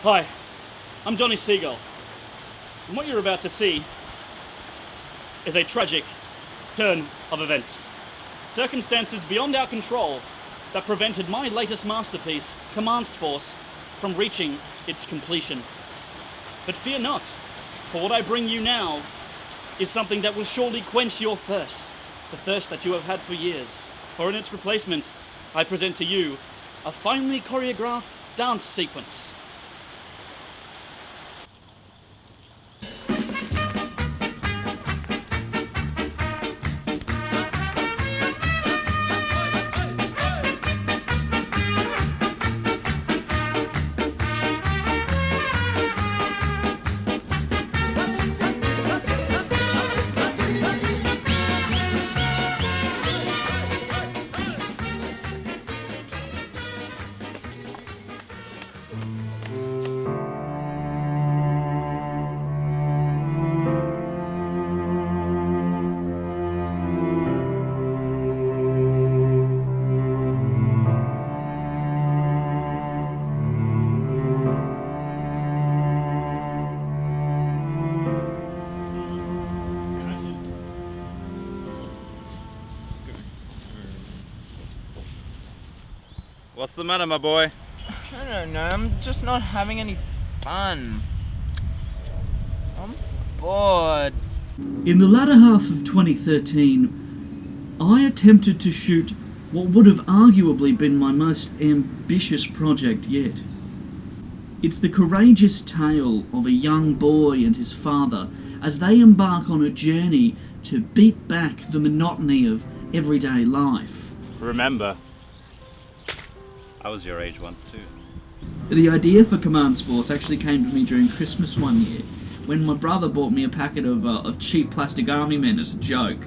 Hi, I'm Johnny Seagull, and what you're about to see is a tragic turn of events. Circumstances beyond our control that prevented my latest masterpiece, Commandst Force, from reaching its completion. But fear not, for what I bring you now is something that will surely quench your thirst, the thirst that you have had for years. For in its replacement, I present to you a finely choreographed dance sequence. What's the matter, my boy? I don't know, I'm just not having any fun. I'm bored. In the latter half of 2013, I attempted to shoot what would have arguably been my most ambitious project yet. It's the courageous tale of a young boy and his father as they embark on a journey to beat back the monotony of everyday life. Remember, I was your age once too. The idea for Commandst Force actually came to me during Christmas one year, when my brother bought me a packet of cheap plastic army men as a joke,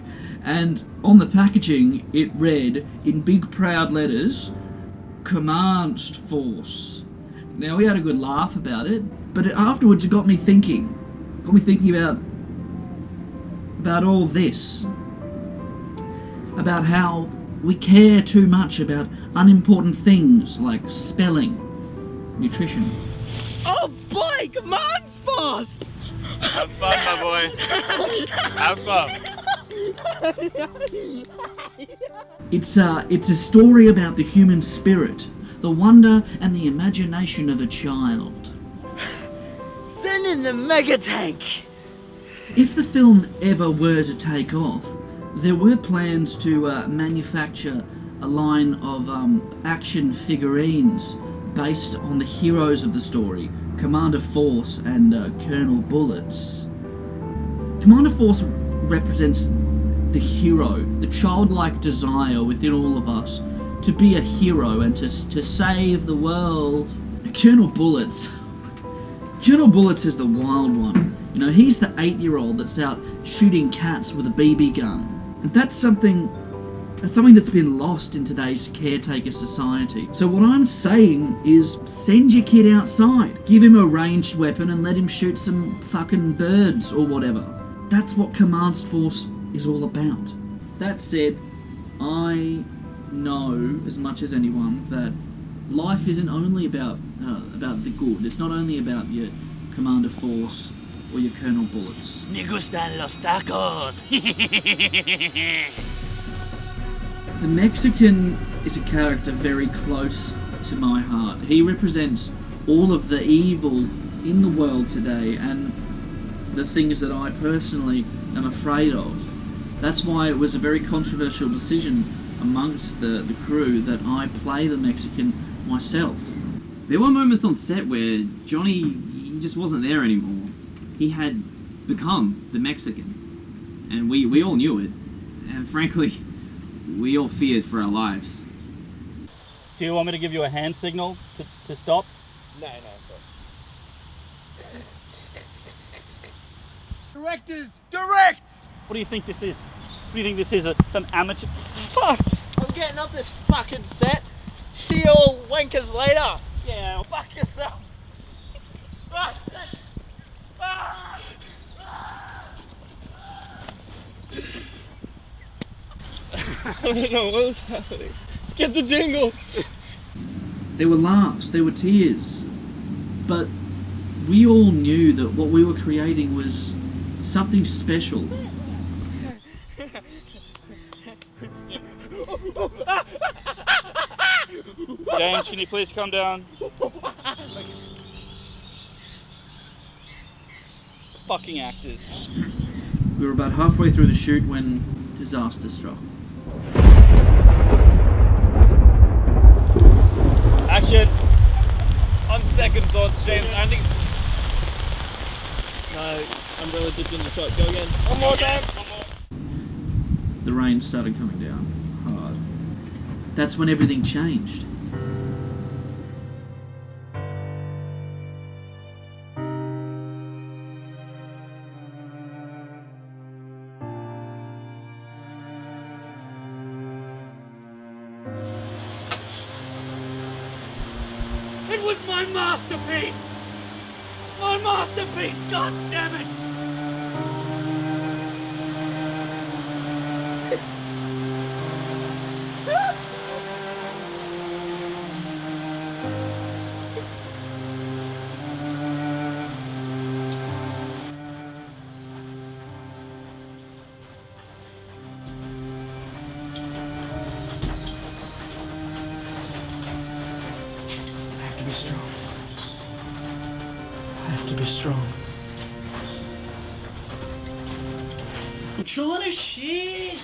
and on the packaging it read, in big proud letters, Commandst Force. Now we had a good laugh about it, but afterwards it got me thinking about all this, about how we care too much about unimportant things like spelling, nutrition. Oh boy, Commandst Force! Have fun, my boy. Have fun. It's a story about the human spirit, the wonder and the imagination of a child. Send in the mega tank! If the film ever were to take off, there were plans to manufacture a line of action figurines based on the heroes of the story, Commander Force and Colonel Bullets. Commander Force represents the hero, the childlike desire within all of us to be a hero and to save the world. Colonel Bullets is the wild one. You know, he's the 8-year-old that's out shooting cats with a BB gun. And that's something that's been lost in today's caretaker society. So what I'm saying is, send your kid outside. Give him a ranged weapon and let him shoot some fucking birds or whatever. That's what Commandst Force is all about. That said, I know as much as anyone that life isn't only about the good. It's not only about your Commander Force or your Colonel Bullets. Me gustan los tacos. The Mexican is a character very close to my heart. He represents all of the evil in the world today and the things that I personally am afraid of. That's why it was a very controversial decision amongst the crew that I play the Mexican myself. There were moments on set where Johnny, he just wasn't there anymore. He had become the Mexican, and we all knew it, and frankly, we all feared for our lives. Do you want me to give you a hand signal to stop? No, Directors, direct! What do you think this is? What do you think this is? Some amateur... Fuck! I'm getting off this fucking set. See you all wankers later. Yeah, Fuck yourself. I don't know what was happening. Get the jingle! There were laughs, there were tears, But we all knew that what we were creating was something special. James, can you please come down? Fucking actors. We were about halfway through the shoot when disaster struck. Action! On second thoughts, James, I think. No, I'm really dipped in the shot. Go again. One more time. The rain started coming down hard. That's when everything changed. It was my masterpiece! My masterpiece, god damn it! I have to be strong. I have to be strong. I'm trying to shit!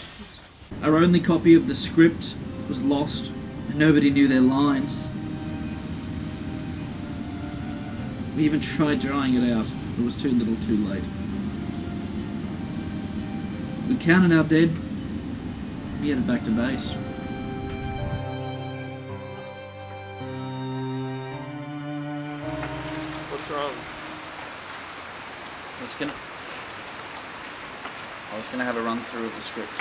Our only copy of the script was lost, and nobody knew their lines. We even tried drawing it out, but it was too little too late. We counted our dead, we headed back to base. What's wrong? I was gonna have a run through of the script.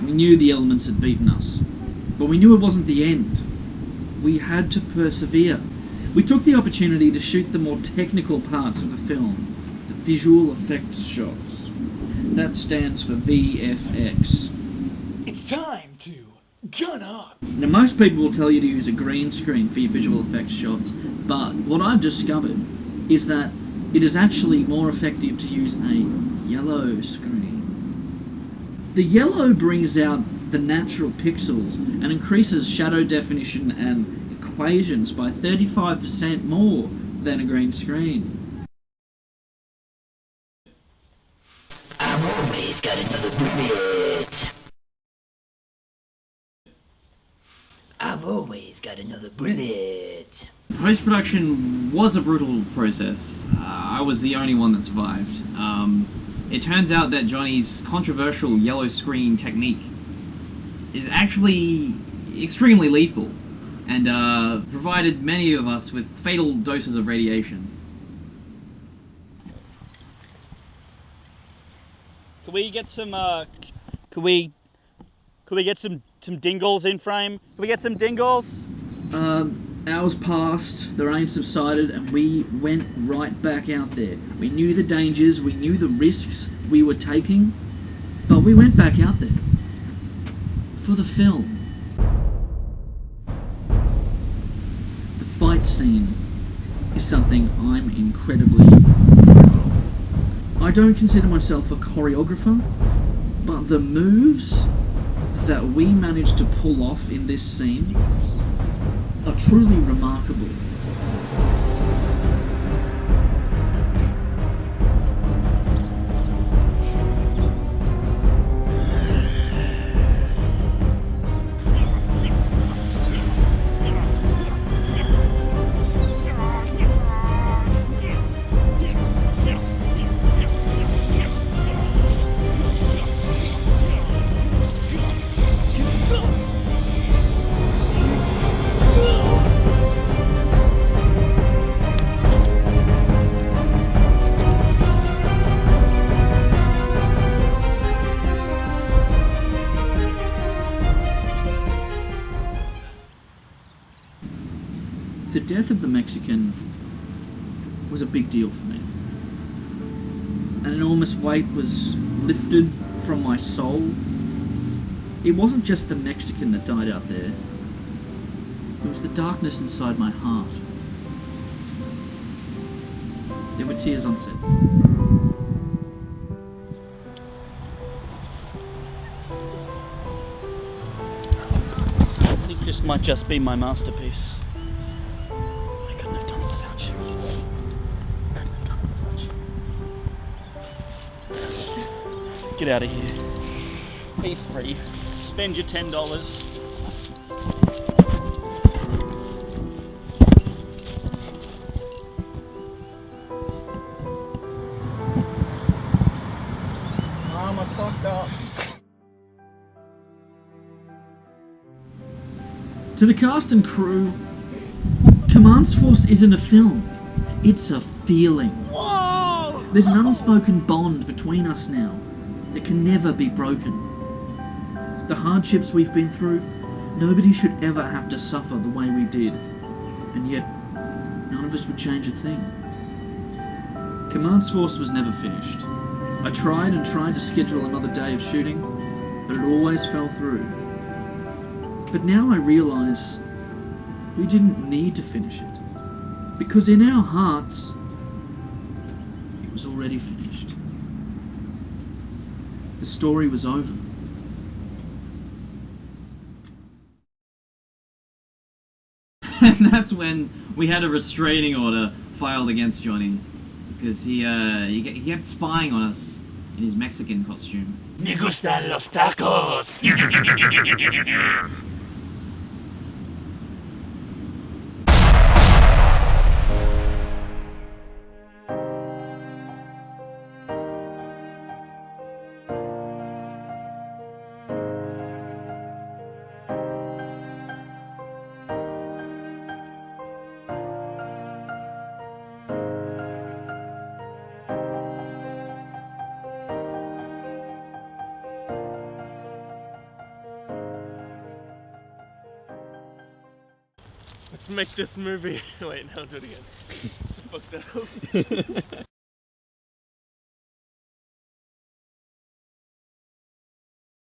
We knew the elements had beaten us, but we knew it wasn't the end. We had to persevere. We took the opportunity to shoot the more technical parts of the film, the visual effects shots. That stands for VFX. It's time to gun up. Now, most people will tell you to use a green screen for your visual effects shots, but what I've discovered is that it is actually more effective to use a yellow screen. The yellow brings out the natural pixels and increases shadow definition and equations by 35% more than a green screen. I've always got another bullet. I've always got another bullet. Post-production was a brutal process. I was the only one that survived. It turns out that Johnny's controversial yellow screen technique is actually extremely lethal and provided many of us with fatal doses of radiation. Can we get some, could we get some dingles in frame? Can we get some dingles? Hours passed, the rain subsided, and we went right back out there. We knew the dangers, we knew the risks we were taking, but we went back out there. For the film. The fight scene is something I'm incredibly proud of. I don't consider myself a choreographer, but the moves that we managed to pull off in this scene are truly remarkable. The death of the Mexican was a big deal for me. An enormous weight was lifted from my soul. It wasn't just the Mexican that died out there. It was the darkness inside my heart. There were tears on set. I think this might just be my masterpiece. I couldn't have done it without you. Couldn't have done it without you. Get out of here. Be free. Spend your $10. I fucked up. To the cast and crew, Commandst Force isn't a film. It's a feeling. Whoa! There's an unspoken bond between us now that can never be broken. The hardships we've been through, nobody should ever have to suffer the way we did. And yet, none of us would change a thing. Commandst Force was never finished. I tried and tried to schedule another day of shooting, but it always fell through. But now I realise we didn't need to finish it, because in our hearts, it was already finished. The story was over. And that's when we had a restraining order filed against Johnny because he kept spying on us in his Mexican costume. Me gustan los tacos. Let's make this movie. Wait, no, do it again. Fuck that up.